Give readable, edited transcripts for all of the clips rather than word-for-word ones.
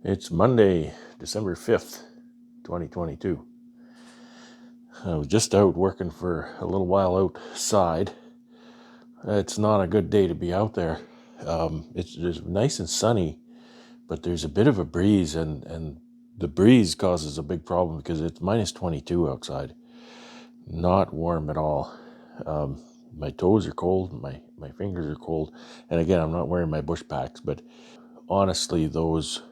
It's Monday, December 5th, 2022. I was just out working for a little while outside. It's not a good day to be out there. It's just nice and sunny, but there's a bit of a breeze, and the breeze causes a big problem because it's minus 22 outside. Not warm at all. My toes are cold, my fingers are cold, and again, I'm not wearing my bush packs, but honestly, those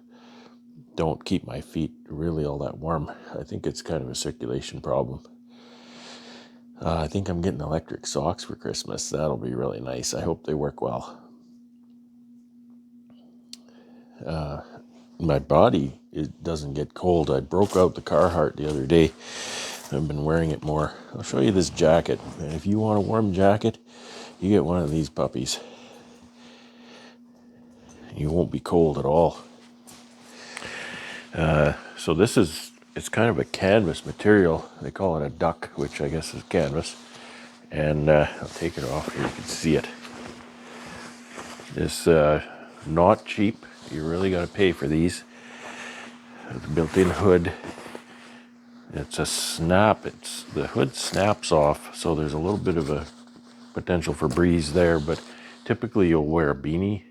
don't keep my feet really all that warm. I think it's kind of a circulation problem. I think I'm getting electric socks for Christmas. That'll be really nice. I hope they work well. My body, it doesn't get cold. I broke out the Carhartt the other day. I've been wearing it more. I'll show you this jacket. And if you want a warm jacket, you get one of these puppies. You won't be cold at all. So it's kind of a canvas material. They call it a duck, which I guess is canvas. And I'll take it off here, you can see it. It's not cheap. You really got to pay for these. The built-in hood. It's a snap. The hood snaps off, so there's a little bit of a potential for breeze there, but typically you'll wear a beanie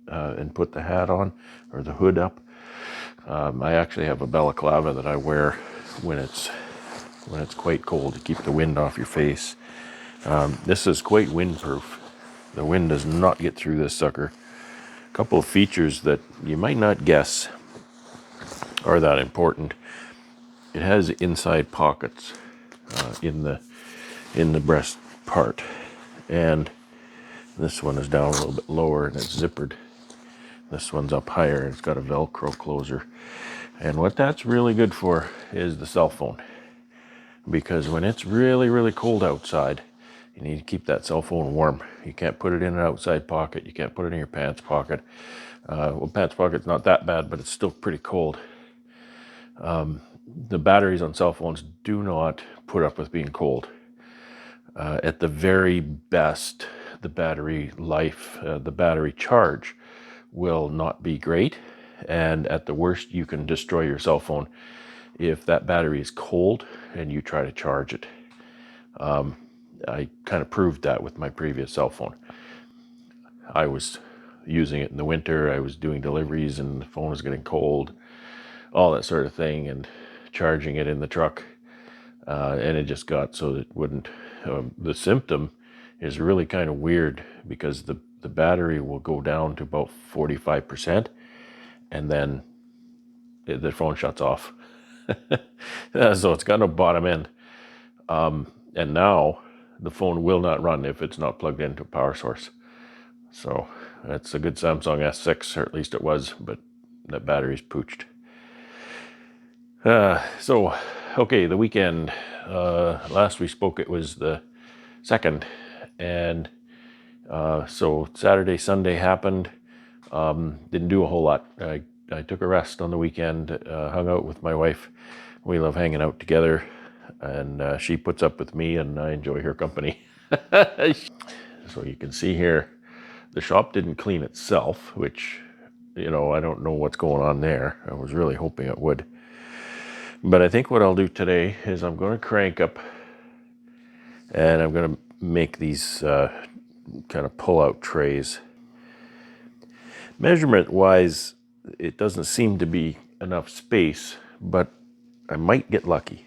and put the hat on or the hood up. I actually have a balaclava that I wear when it's quite cold to keep the wind off your face. This is quite windproof. The wind does not get through this sucker. A couple of features that you might not guess are that important. It has inside pockets in the breast part, and this one is down a little bit lower and it's zippered. This one's up higher and it's got a Velcro closer. And what that's really good for is the cell phone, because when it's really, really cold outside, you need to keep that cell phone warm. You can't put it in an outside pocket. You can't put it in your pants pocket. Well, pants pocket's not that bad, but it's still pretty cold. The batteries on cell phones do not put up with being cold. At the very best, the battery life, the battery charge will not be great. And at the worst, you can destroy your cell phone if that battery is cold and you try to charge it. I kind of proved that with my previous cell phone. I was using it in the winter. I was doing deliveries and the phone was getting cold, all that sort of thing, and charging it in the truck. And it just got so that it wouldn't. The symptom is really kind of weird because the battery will go down to about 45%, and then the phone shuts off. So it's got no bottom end. And now the phone will not run if it's not plugged into a power source. So that's a good Samsung S6, or at least it was, but that battery's pooched. Okay, the weekend. Last we spoke, it was the 2nd, and so Saturday, Sunday happened. Didn't do a whole lot. I took a rest on the weekend, hung out with my wife. We love hanging out together, and she puts up with me, and I enjoy her company. So you can see here, the shop didn't clean itself, which, I don't know what's going on there. I was really hoping it would. But I think what I'll do today is I'm going to crank up, and I'm going to make these kind of pull-out trays. Measurement-wise, it doesn't seem to be enough space, but I might get lucky.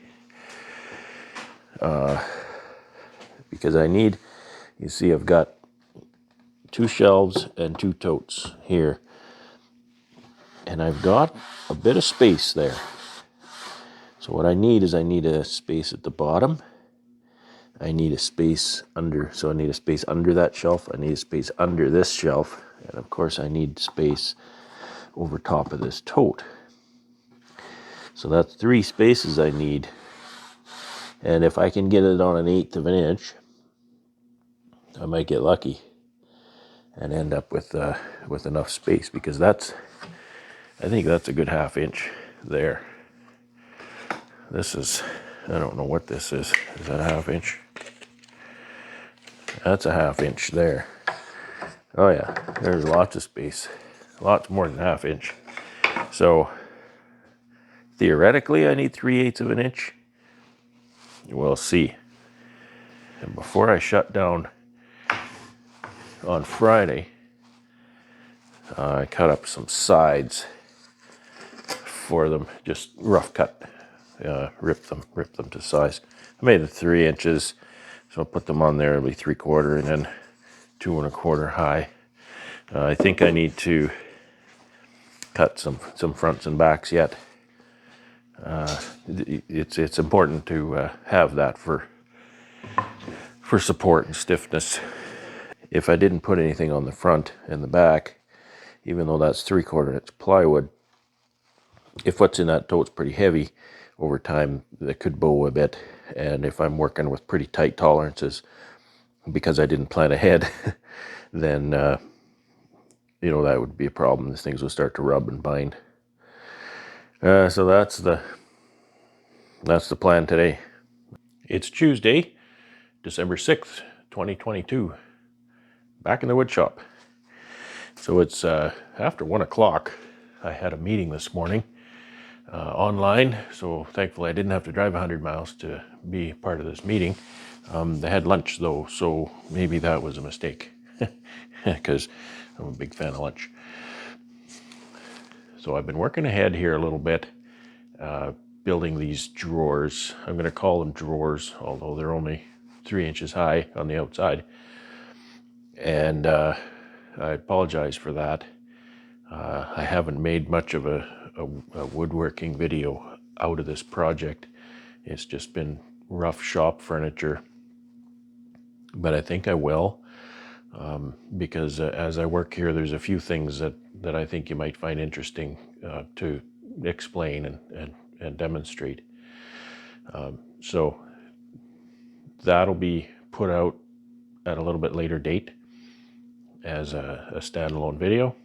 Because you see I've got 2 shelves and 2 totes here. And I've got a bit of space there. So what I need is a space at the bottom. I need a space under that shelf. I need a space under this shelf. And of course I need space over top of this tote. So that's 3 spaces I need. And if I can get it on 1/8 of an inch, I might get lucky and end up with enough space, because I think that's a good 1/2 inch there. This is, I don't know what this is. Is that a 1/2 inch? That's a 1/2 inch there. Oh yeah, there's lots of space. Lots more than 1/2 inch. So theoretically, I need 3/8 of an inch. We'll see. And before I shut down on Friday, I cut up some sides for them, just rough cut, rip them to size. I made it 3 inches, so I'll put them on there. It'll be 3/4 and then 2 1/4 high. I think I need to cut some fronts and backs yet. It's important to have that for support and stiffness. If I didn't put anything on the front and the back, even though that's 3/4 inch plywood, if what's in that tote's pretty heavy, over time that could bow a bit. And if I'm working with pretty tight tolerances because I didn't plan ahead, then that would be a problem. These things would start to rub and bind. So that's the plan today. It's Tuesday, December 6th, 2022. Back in the wood shop. So it's after 1 o'clock. I had a meeting this morning online, so thankfully I didn't have to drive 100 miles to be part of this meeting. They had lunch though, so maybe that was a mistake because I'm a big fan of lunch. So I've been working ahead here a little bit, building these drawers. I'm going to call them drawers, although they're only 3 inches high on the outside. And I apologize for that. I haven't made much of a woodworking video out of this project. It's just been rough shop furniture. But I think I will, because as I work here, there's a few things that I think you might find interesting to explain and demonstrate. So that'll be put out at a little bit later date as a standalone video.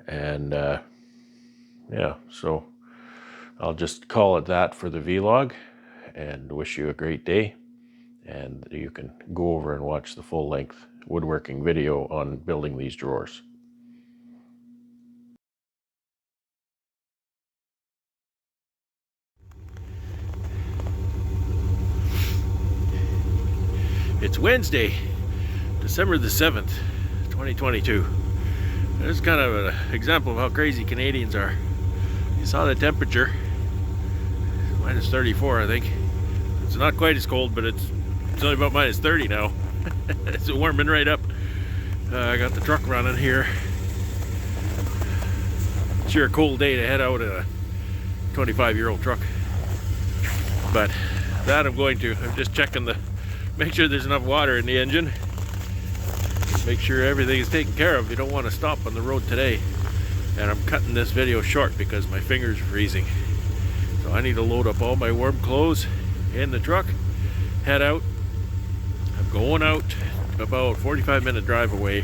And yeah, so I'll just call it that for the vlog and wish you a great day. And you can go over and watch the full-length woodworking video on building these drawers. It's Wednesday, December the 7th, 2022. This is kind of an example of how crazy Canadians are. You saw the temperature, minus 34 I think. It's not quite as cold, but it's only about minus 30 now. It's warming right up. I got the truck running here. Sure a cold day to head out in a 25-year-old truck. But that I'm just checking make sure there's enough water in the engine. Make sure everything is taken care of. You don't want to stop on the road today. And I'm cutting this video short because my fingers are freezing. So I need to load up all my warm clothes in the truck, head out. I'm going out about 45-minute drive away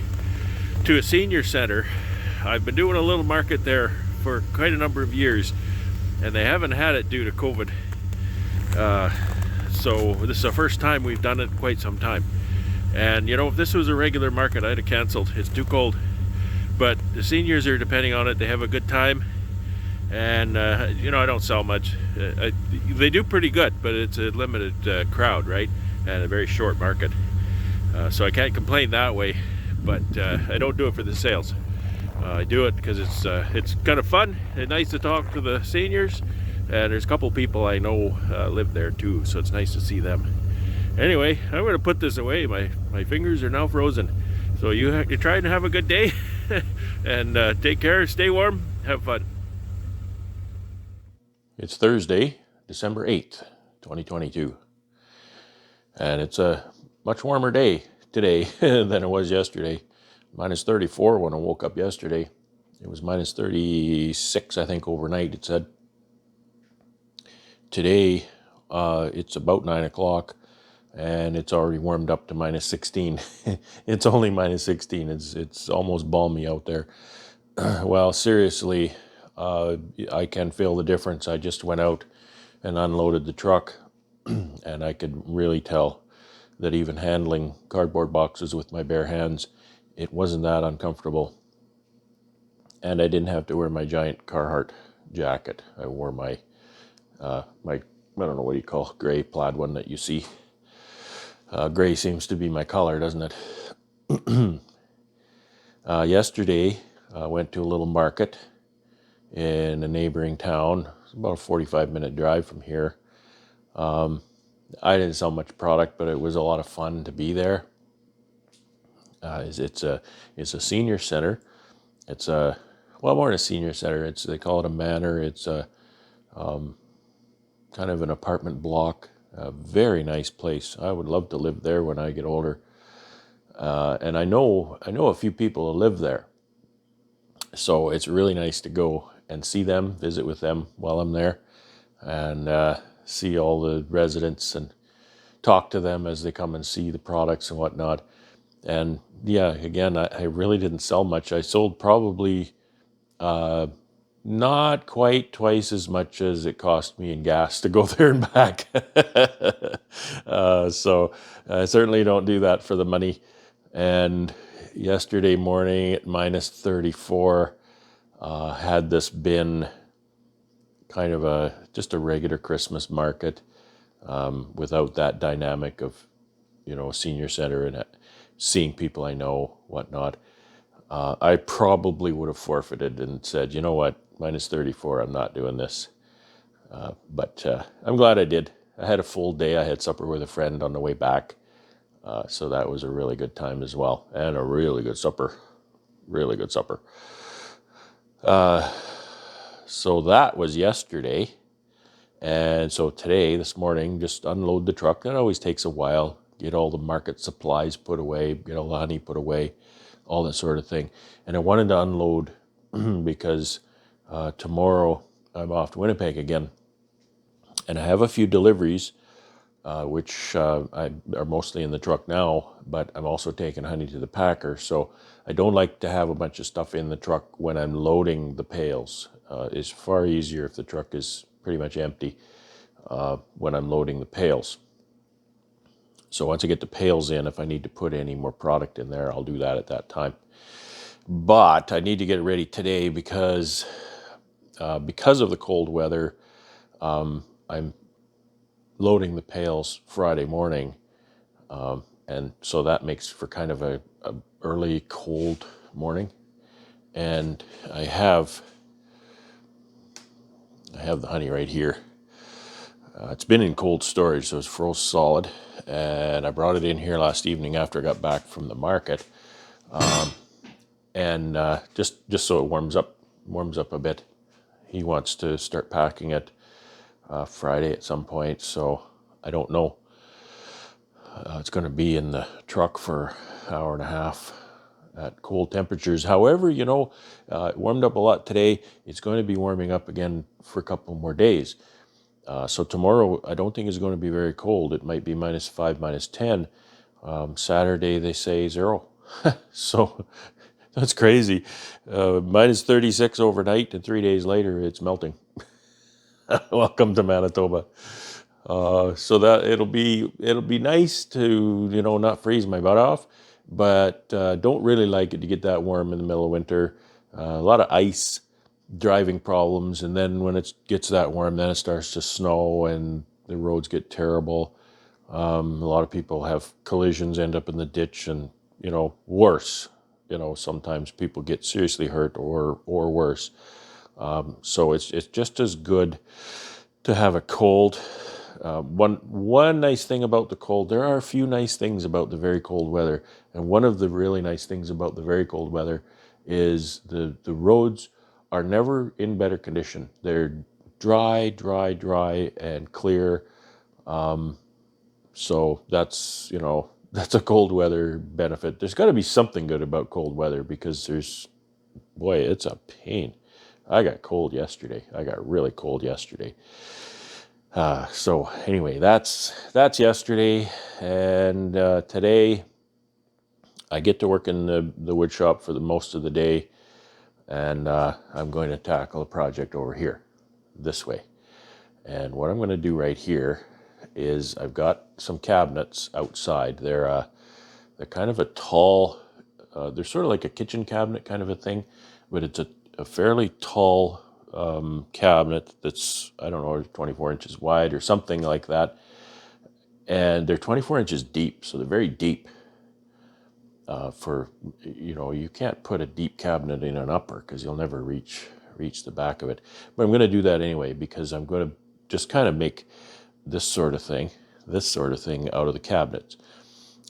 to a senior center. I've been doing a little market there for quite a number of years, and they haven't had it due to COVID. So this is the first time we've done it in quite some time. And if this was a regular market, I'd have canceled. It's too cold. But the seniors are depending on it. They have a good time. And I don't sell much. They do pretty good, but it's a limited crowd, right? And a very short market. So I can't complain that way. But I don't do it for the sales. I do it because it's kind of fun and nice to talk to the seniors. And there's a couple people I know live there too, so it's nice to see them. Anyway, I'm going to put this away. My fingers are now frozen. So you're trying to have a good day and take care, stay warm, have fun. It's Thursday, December 8th, 2022. And it's a much warmer day today than it was yesterday. Minus 34 when I woke up yesterday. It was minus 36, I think, overnight, it said. Today, it's about 9 o'clock, and it's already warmed up to minus 16. It's only minus 16. It's almost balmy out there. Well, seriously, I can feel the difference. I just went out and unloaded the truck, and I could really tell that even handling cardboard boxes with my bare hands, it wasn't that uncomfortable. and I didn't have to wear my giant Carhartt jacket. I wore my my, I don't know, what do you call, gray plaid one that you see. Gray seems to be my color, doesn't it? Yesterday, I went to a little market in a neighboring town. It's about a 45-minute drive from here. I didn't sell much product, but it was a lot of fun to be there. It's a senior center. It's a, well, more than a senior center. They call it a manor. It's a kind of an apartment block. A very nice place. I would love to live there when I get older. And I know a few people who live there. So it's really nice to go and see them, visit with them while I'm there, and see all the residents and talk to them as they come and see the products and whatnot. And yeah, again, I really didn't sell much. I sold probably not quite twice as much as it cost me in gas to go there and back. So I certainly don't do that for the money. And yesterday morning at minus 34, had this been kind of just a regular Christmas market, without that dynamic of, a senior center and seeing people I know, whatnot, I probably would have forfeited and said, you know what, minus 34, I'm not doing this. But I'm glad I did. I had a full day. I had supper with a friend on the way back. So that was a really good time as well. And a really good supper. Really good supper. So that was yesterday. And so today, this morning, just unload the truck. That always takes a while. Get all the market supplies put away, get all the honey put away, all that sort of thing. And I wanted to unload because tomorrow I'm off to Winnipeg again. And I have a few deliveries, which are mostly in the truck now, but I'm also taking honey to the packer. So I don't like to have a bunch of stuff in the truck when I'm loading the pails. It's far easier if the truck is pretty much empty when I'm loading the pails. So once I get the pails in, if I need to put any more product in there, I'll do that at that time. But I need to get it ready today because of the cold weather. I'm loading the pails Friday morning, and so that makes for kind of a early cold morning. And I have the honey right here. It's been in cold storage, so it's froze solid. And I brought it in here last evening after I got back from the market, and just so it warms up a bit. He wants to start packing it Friday at some point, so I don't know. It's going to be in the truck for an hour and a half at cold temperatures. However, it warmed up a lot today. It's going to be warming up again for a couple more days. So tomorrow, I don't think it's going to be very cold. It might be minus 5, minus 10. Saturday, they say 0. So that's crazy. Minus 36 overnight, and 3 days later, it's melting. Welcome to Manitoba. So that it'll be nice to, not freeze my butt off, but don't really like it to get that warm in the middle of winter. A lot of ice, driving problems, and then when it gets that warm, then it starts to snow and the roads get terrible. A lot of people have collisions, end up in the ditch, and worse. Sometimes people get seriously hurt or worse. So it's just as good to have a cold. One nice thing about the cold, there are a few nice things about the very cold weather, and one of the really nice things about the very cold weather is the roads are never in better condition. They're dry, and clear. So that's a cold weather benefit. There's got to be something good about cold weather because it's a pain. I got cold yesterday. I got really cold yesterday. So anyway, that's yesterday, and today I get to work in the wood shop for the most of the day, and I'm going to tackle a project over here, this way. And what I'm going to do right here is I've got some cabinets outside. They're kind of a tall. They're sort of like a kitchen cabinet kind of a thing, but a fairly tall cabinet that's, I don't know, 24 inches wide or something like that. And they're 24 inches deep, so they're very deep. You can't put a deep cabinet in an upper because you'll never reach the back of it. But I'm going to do that anyway because I'm going to just kind of make this sort of thing out of the cabinets.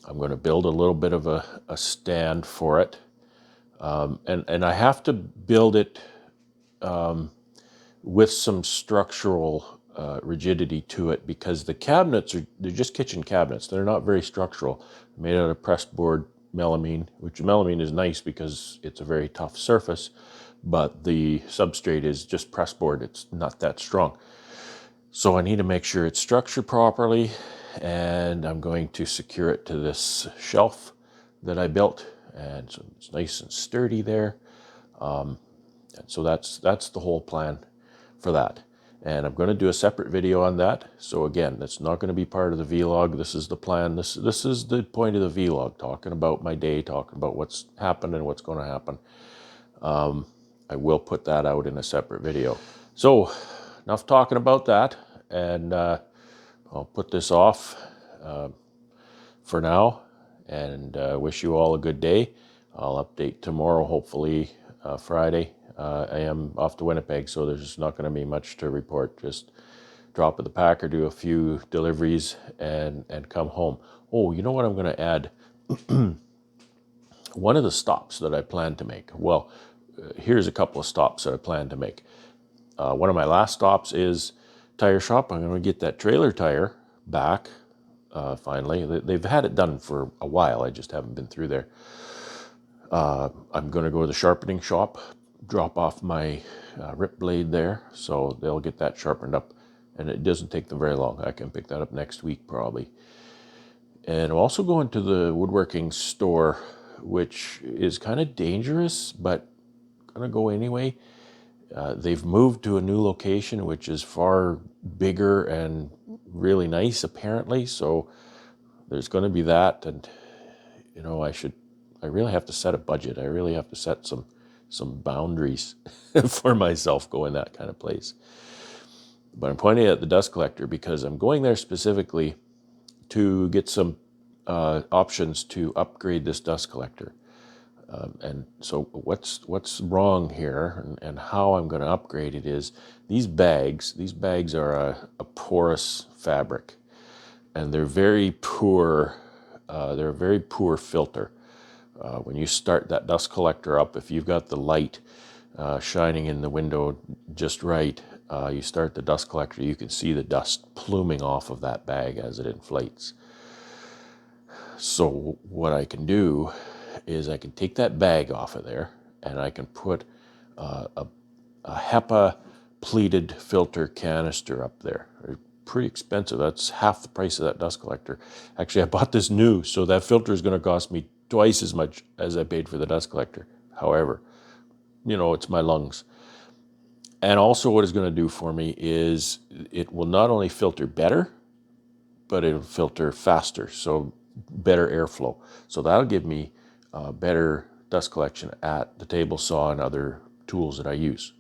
I'm going to build a little bit of a stand for it. And I have to build it with some structural rigidity to it because the cabinets they're just kitchen cabinets. They're not very structural. Made out of pressed board melamine, which melamine is nice because it's a very tough surface, but the substrate is just pressed board. It's not that strong. So I need to make sure it's structured properly, and I'm going to secure it to this shelf that I built, and so it's nice and sturdy there. And so that's the whole plan for that. And I'm going to do a separate video on that. So again, that's not going to be part of the vlog. This is the plan. This is the point of the vlog, talking about my day, talking about what's happened and what's going to happen. I will put that out in a separate video. So enough talking about that, and I'll put this off for now, and wish you all a good day. I'll update tomorrow, hopefully Friday. I am off to Winnipeg, so there's not going to be much to report. Just drop at the packer, do a few deliveries, and come home. Oh, you know what I'm going to add? One of the stops that I plan to make. Well, here's a couple of stops that I plan to make. One of my last stops is tire shop. I'm going to get that trailer tire back finally. They've had it done for a while. I just haven't been through there. I'm going to go to the sharpening shop, drop off my rip blade there, so they'll get that sharpened up, and it doesn't take them very long. I can pick that up next week probably. And I'm also going to the woodworking store, which is kind of dangerous, but going to go anyway. They've moved to a new location, which is far bigger and really nice, apparently. So there's going to be that, and I really have to set a budget. I really have to set some boundaries for myself going that kind of place. But I'm pointing at the dust collector because I'm going there specifically to get some options to upgrade this dust collector. And so what's wrong here and how I'm going to upgrade it is these bags are a porous fabric, and they're very poor. They're a very poor filter. When you start that dust collector up, if you've got the light shining in the window just right, you start the dust collector, you can see the dust pluming off of that bag as it inflates. So what I can do is I can take that bag off of there, and I can put a HEPA pleated filter canister up there. They're pretty expensive. That's half the price of that dust collector. Actually, I bought this new, so that filter is going to cost me twice as much as I paid for the dust collector. However, it's my lungs. And also what it's going to do for me is it will not only filter better, but it'll filter faster, so better airflow. So that'll give me better dust collection at the table saw and other tools that I use.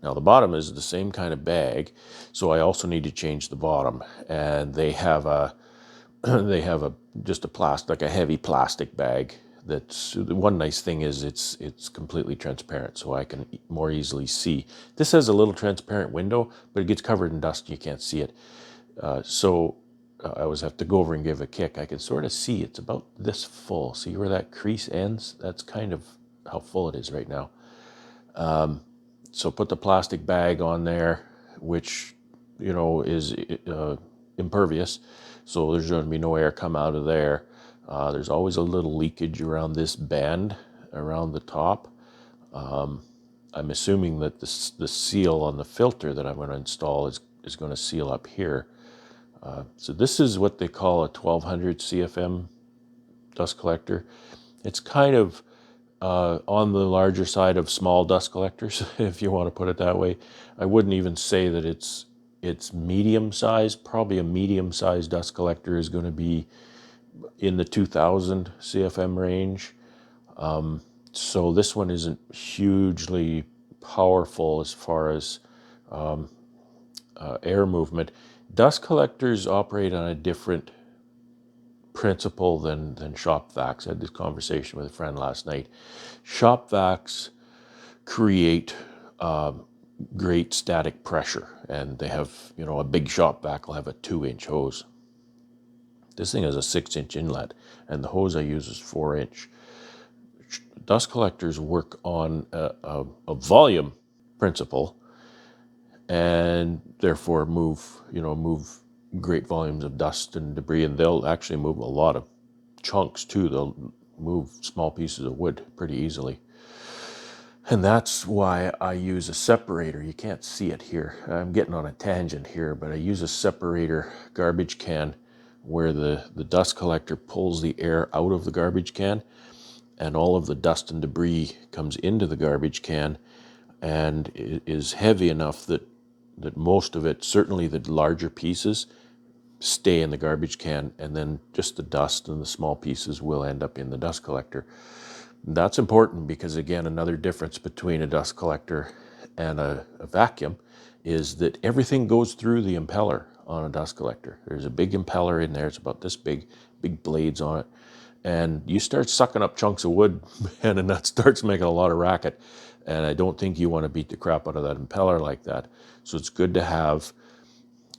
Now the bottom is the same kind of bag, so I also need to change the bottom. And they have just a plastic, like a heavy plastic bag. That's the one nice thing is it's completely transparent, so I can more easily see. This has a little transparent window, but it gets covered in dust and you can't see it. So I always have to go over and give a kick. I can sort of see it's about this full. See where that crease ends? That's kind of how full it is right now. So put the plastic bag on there, which, is impervious. So there's going to be no air come out of there. There's always a little leakage around this band, around the top. I'm assuming that the seal on the filter that I'm going to install is going to seal up here. So this is what they call a 1200 CFM dust collector. It's kind of on the larger side of small dust collectors, if you want to put it that way. I wouldn't even say that it's medium size. Probably a medium sized dust collector is going to be in the 2000 CFM range. So this one isn't hugely powerful as far as air movement. Dust collectors operate on a different principle than shop vacs. I had this conversation with a friend last night. Shop vacs create great static pressure, and they have, a big shop vac will have a 2-inch hose. This thing has a 6-inch inlet, and the hose I use is 4-inch. Dust collectors work on a volume principle, and therefore move great volumes of dust and debris, and they'll actually move a lot of chunks too. They'll move small pieces of wood pretty easily. And that's why I use a separator. You can't see it here. I'm getting on a tangent here, but I use a separator garbage can where the dust collector pulls the air out of the garbage can, and all of the dust and debris comes into the garbage can, and it is heavy enough that most of it, certainly the larger pieces, stay in the garbage can, and then just the dust and the small pieces will end up in the dust collector. That's important because, again, another difference between a dust collector and a vacuum is that everything goes through the impeller on a dust collector. There's a big impeller in there. It's about this big blades on it. And you start sucking up chunks of wood, man, and that starts making a lot of racket. And I don't think you want to beat the crap out of that impeller like that. So it's good to have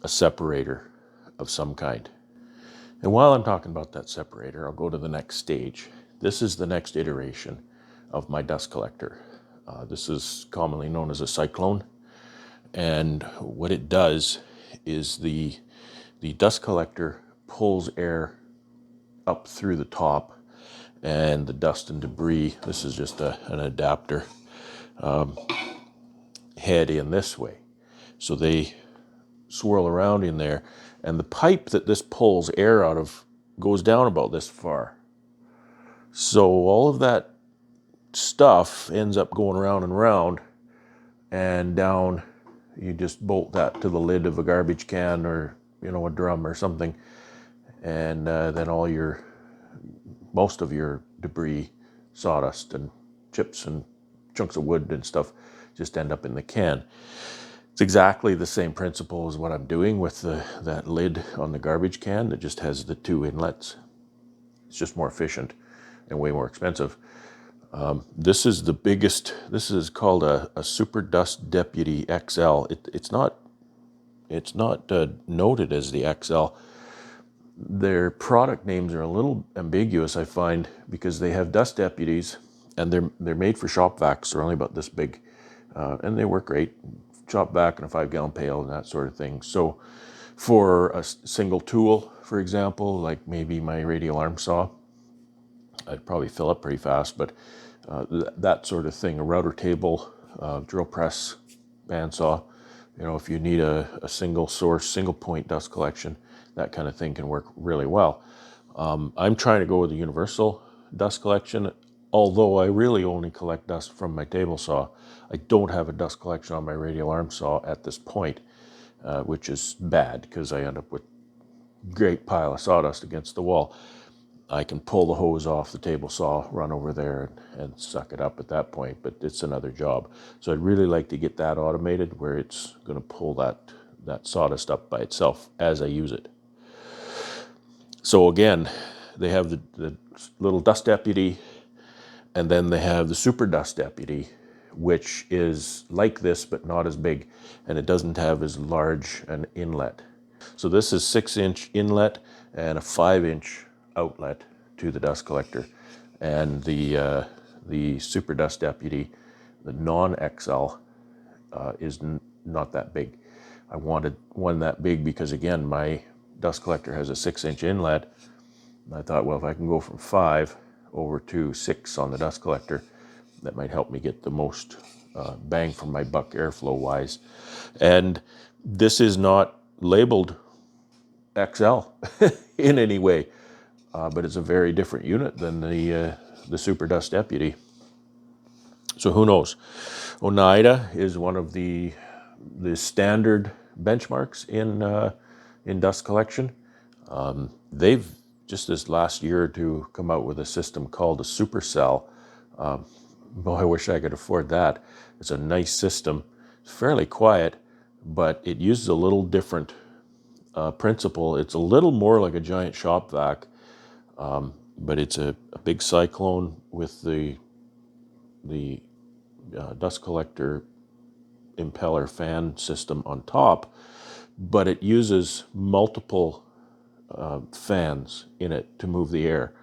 a separator of some kind. And while I'm talking about that separator, I'll go to the next stage. This is the next iteration of my dust collector. This is commonly known as a cyclone. And what it does is the dust collector pulls air up through the top, and the dust and debris, this is just an adapter, head in this way. So they swirl around in there, and the pipe that this pulls air out of goes down about this far. So all of that stuff ends up going round and round, and down, you just bolt that to the lid of a garbage can or a drum or something, and then most of your debris, sawdust and chips and chunks of wood and stuff just end up in the can. It's exactly the same principle as what I'm doing with that lid on the garbage can that just has the 2 inlets. It's just more efficient and way more expensive. This is the biggest. This is called a Super Dust Deputy XL. It's not noted as the XL. Their product names are a little ambiguous, I find, because they have dust deputies, and they're made for shop vacs. They're only about this big, and they work great. Shop vac and a 5-gallon pail and that sort of thing. So for a single tool, for example, like maybe my radial arm saw, I'd probably fill up pretty fast, but that sort of thing, a router table, drill press, bandsaw, if you need a single source, single point dust collection, that kind of thing can work really well. I'm trying to go with a universal dust collection, although I really only collect dust from my table saw. I don't have a dust collection on my radial arm saw at this point, which is bad because I end up with a great pile of sawdust against the wall. I can pull the hose off the table saw, run over there and suck it up at that point, but it's another job. So I'd really like to get that automated where it's going to pull that sawdust up by itself as I use it. So again, they have the little dust deputy, and then they have the super dust deputy, which is like this but not as big, and it doesn't have as large an inlet. So this is 6-inch inlet and a 5-inch outlet to the dust collector. And the super dust deputy, the non-XL, is not that big. I wanted one that big because, again, my dust collector has a 6-inch inlet. And I thought, well, if I can go from 5 over to 6 on the dust collector, that might help me get the most bang for my buck airflow wise. And this is not labeled XL in any way, but it's a very different unit than the Super Dust Deputy. So who knows? Oneida is one of the standard benchmarks in dust collection. They've just this last year or two come out with a system called a supercell. boy, I wish I could afford that. It's a nice system. It's fairly quiet, but it uses a little different principle. It's a little more like a giant shop vac, but it's a big cyclone with the dust collector impeller fan system on top, but it uses multiple fans in it to move the air.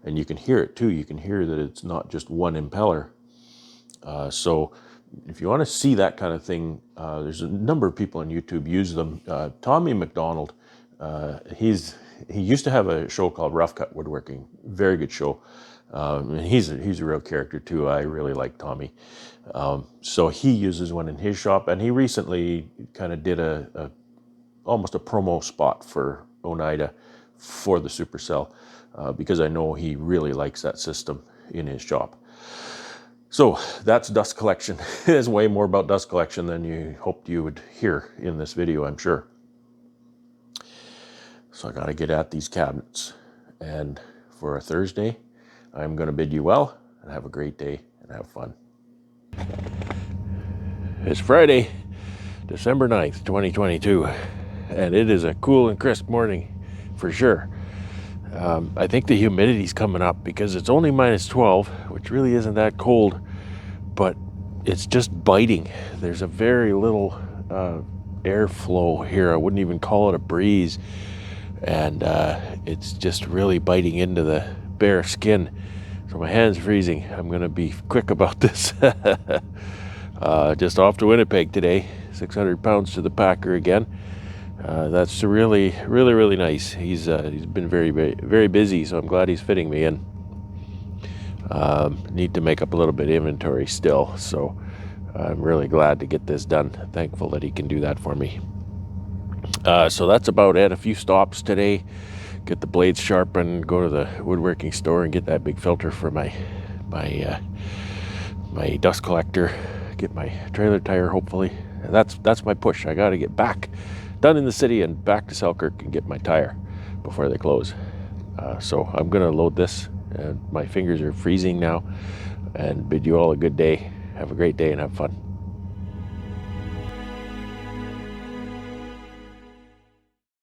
And you can hear it too. You can hear that it's not just one impeller. So if you want to see that kind of thing, there's a number of people on YouTube use them. Tommy McDonald, he used to have a show called Rough Cut Woodworking. Very good show. He's a real character too. I really like Tommy. So he uses one in his shop, and he recently kind of did almost a promo spot for Oneida for the Supercell, because I know he really likes that system in his shop. So that's dust collection. There's way more about dust collection than you hoped you would hear in this video, I'm sure. So I got to get at these cabinets. And for a Thursday, I'm going to bid you well and have a great day and have fun. It's Friday, December 9th, 2022, and it is a cool and crisp morning for sure. I think the humidity's coming up because it's only -12, which really isn't that cold, but it's just biting. There's a very little airflow here. I wouldn't even call it a breeze, and it's just really biting into the bare skin. So my hand's freezing. I'm gonna be quick about this. Just off to Winnipeg today, 600 pounds to the packer again. That's really, really, really nice. He's been very, very, very busy, so I'm glad he's fitting me in. Need to make up a little bit of inventory still, so I'm really glad to get this done. Thankful that he can do that for me. So that's about it. A few stops today. Get the blades sharpened, go to the woodworking store and get that big filter for my dust collector. Get my trailer tire, hopefully. That's my push. I got to get back done in the city and back to Selkirk and get my tire before they close. So I'm gonna load this, and my fingers are freezing now, and bid you all a good day. Have a great day and have fun.